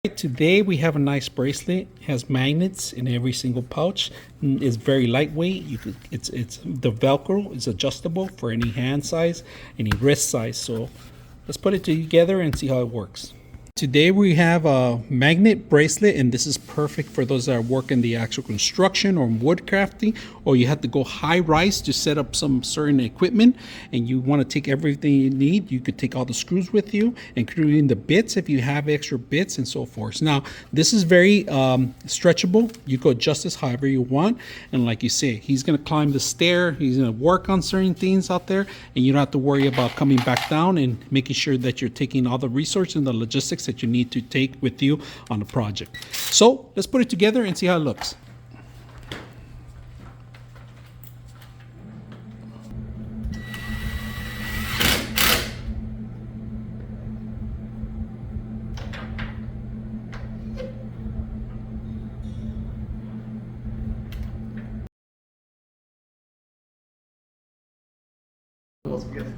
Today we have a nice bracelet. It has magnets in every single pouch. It's very lightweight. It's the Velcro is adjustable for any hand size, any wrist size. So let's put it together and see how it works. Today we have a magnet bracelet, and this is perfect for those that work in the actual construction or wood crafting, or you have to go high rise to set up some certain equipment and you want to take everything you need. You could take all the screws with you, including the bits if you have extra bits and so forth. Now this is very stretchable. You could adjust this however you want, and like you say, he's going to climb the stair, he's going to work on certain things out there, and you don't have to worry about coming back down and making sure that you're taking all the resources and the logistics that you need to take with you on the project. So let's put it together and see how it looks. Good.